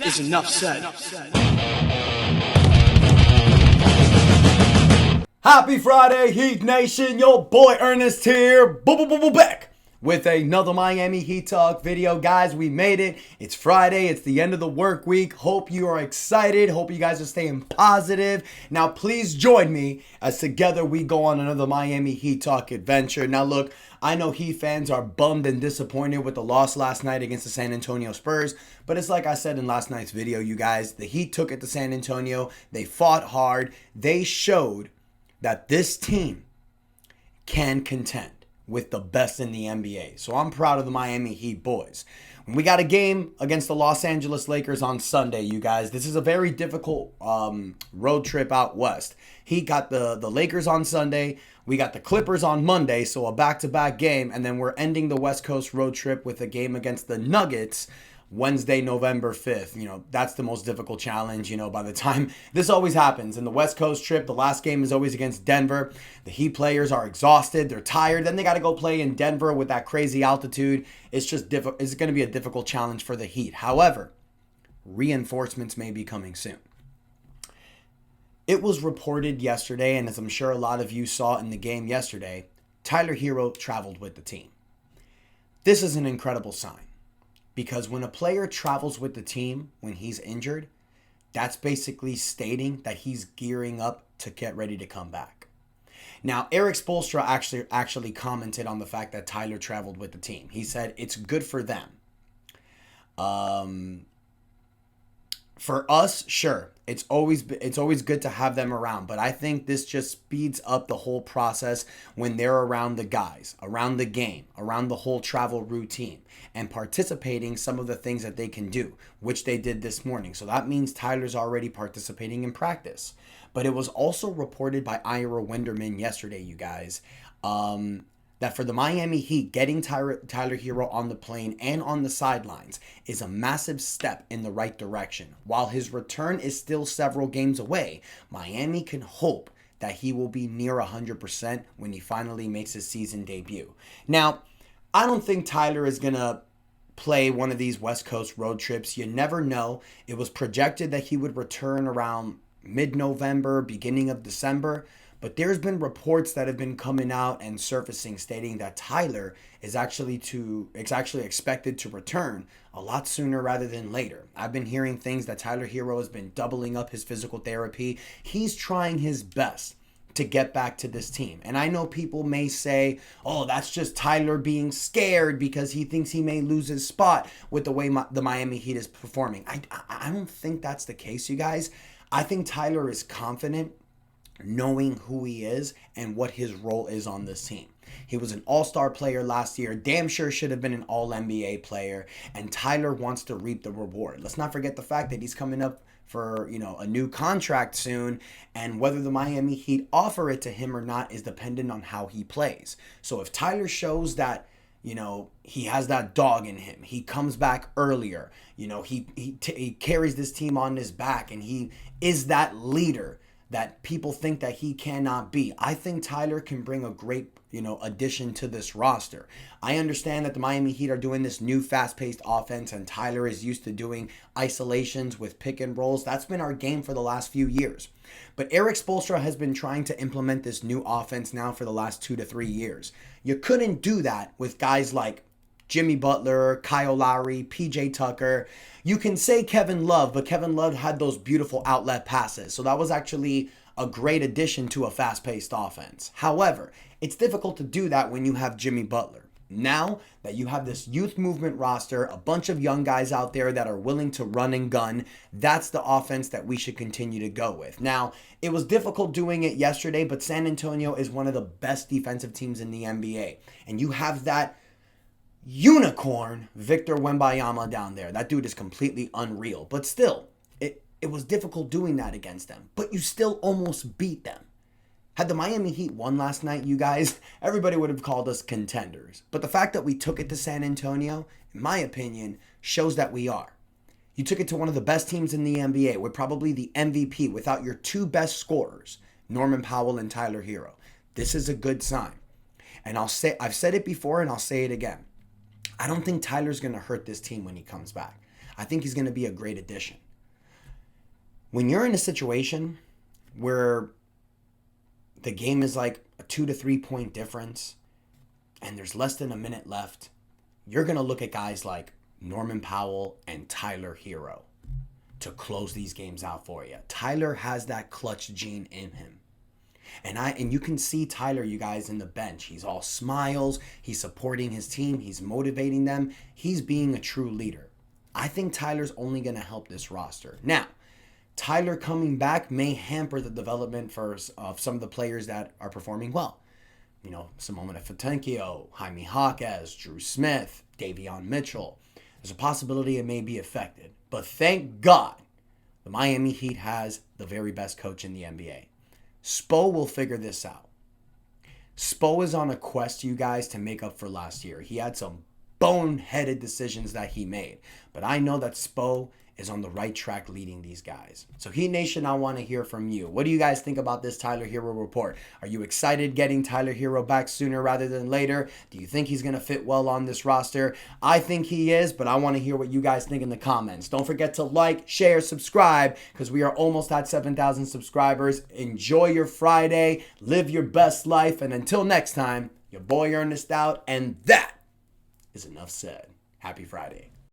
is enough said. Happy Friday, Heat Nation. Your boy Ernest here. Back with another Miami Heat Talk video. Guys, we made it. It's Friday. It's the end of the work week. Hope you are excited. Hope you guys are staying positive. Now, please join me as together we go on another Miami Heat Talk adventure. Now, look, I know Heat fans are bummed and disappointed with the loss last night against the San Antonio Spurs, but it's like I said in last night's video, you guys. The Heat took it to San Antonio. They fought hard. They showed that this team can contend with the best in the NBA. So I'm proud of the Miami Heat boys. We got a game against the Los Angeles Lakers on Sunday, you guys. This is a very difficult road trip out west. Heat got the Lakers on Sunday. We got the Clippers on Monday, so a back-to-back game. And then we're ending the West Coast road trip with a game against the Nuggets Wednesday, November 5th. You know, that's the most difficult challenge, by the time this always happens. In the West Coast trip, the last game is always against Denver. The Heat players are exhausted. They're tired. Then they got to go play in Denver with that crazy altitude. It's just it's going to be a difficult challenge for the Heat. However, reinforcements may be coming soon. It was reported yesterday, and as I'm sure a lot of you saw in the game yesterday, Tyler Herro traveled with the team. This is an incredible sign. Because when a player travels with the team when he's injured, that's basically stating that he's gearing up to get ready to come back. Now, Eric Spoelstra actually commented on the fact that Tyler traveled with the team. He said it's good for them. For us, sure, it's always good to have them around, but I think this just speeds up the whole process when they're around the guys, around the game, around the whole travel routine, and participating some of the things that they can do, which they did this morning. So that means Tyler's already participating in practice. But it was also reported by Ira Winderman yesterday, you guys, that for the Miami Heat, getting Tyler Herro on the plane and on the sidelines is a massive step in the right direction. While his return is still several games away, Miami can hope that he will be near 100% when he finally makes his season debut. Now, I don't think Tyler is going to play one of these West Coast road trips. You never know. It was projected that he would return around mid-November, beginning of December. But there's been reports that have been coming out and surfacing stating that Tyler is actually expected to return a lot sooner rather than later. I've been hearing things that Tyler Herro has been doubling up his physical therapy. He's trying his best to get back to this team. And I know people may say, oh, that's just Tyler being scared because he thinks he may lose his spot with the way the Miami Heat is performing. I don't think that's the case, you guys. I think Tyler is confident knowing who he is and what his role is on this team. He was an all-star player last year, damn sure should have been an all-NBA player, and Tyler wants to reap the reward. Let's not forget the fact that he's coming up for, a new contract soon, and whether the Miami Heat offer it to him or not is dependent on how he plays. So if Tyler shows that he has that dog in him, he comes back earlier, he carries this team on his back, and he is that leader that people think that he cannot be. I think Tyler can bring a great, addition to this roster. I understand that the Miami Heat are doing this new fast-paced offense, and Tyler is used to doing isolations with pick and rolls. That's been our game for the last few years. But Eric Spoelstra has been trying to implement this new offense now for the last 2 to 3 years. You couldn't do that with guys like Jimmy Butler, Kyle Lowry, PJ Tucker. You can say Kevin Love, but Kevin Love had those beautiful outlet passes. So that was actually a great addition to a fast-paced offense. However, it's difficult to do that when you have Jimmy Butler. Now that you have this youth movement roster, a bunch of young guys out there that are willing to run and gun, that's the offense that we should continue to go with. Now, it was difficult doing it yesterday, but San Antonio is one of the best defensive teams in the NBA. And you have that unicorn Victor Wembanyama down there. That dude is completely unreal. But still, it was difficult doing that against them. But you still almost beat them. Had the Miami Heat won last night, you guys, everybody would have called us contenders. But the fact that we took it to San Antonio, in my opinion, shows that we are. You took it to one of the best teams in the NBA with probably the MVP without your two best scorers, Norman Powell and Tyler Herro. This is a good sign. And I've said it before and I'll say it again. I don't think Tyler's going to hurt this team when he comes back. I think he's going to be a great addition. When you're in a situation where the game is like a 2 to 3 point difference and there's less than a minute left, you're going to look at guys like Norman Powell and Tyler Herro to close these games out for you. Tyler has that clutch gene in him. And you can see Tyler, you guys, in the bench. He's all smiles. He's supporting his team. He's motivating them. He's being a true leader. I think Tyler's only going to help this roster. Now, Tyler coming back may hamper the development of some of the players that are performing well. You know, Simone Fotenkio, Jaime Jaquez, Drew Smith, Davion Mitchell. There's a possibility it may be affected. But thank God the Miami Heat has the very best coach in the NBA. Spo will figure this out. Spo is on a quest, you guys, to make up for last year. He had some boneheaded decisions that he made. But I know that Spo is on the right track leading these guys. So Heat Nation, I want to hear from you. What do you guys think about this Tyler Herro report? Are you excited getting Tyler Herro back sooner rather than later? Do you think he's going to fit well on this roster? I think he is, but I want to hear what you guys think in the comments. Don't forget to like, share, subscribe, because we are almost at 7,000 subscribers. Enjoy your Friday. Live your best life. And until next time, your boy Ernest out. And that is enough said. Happy Friday.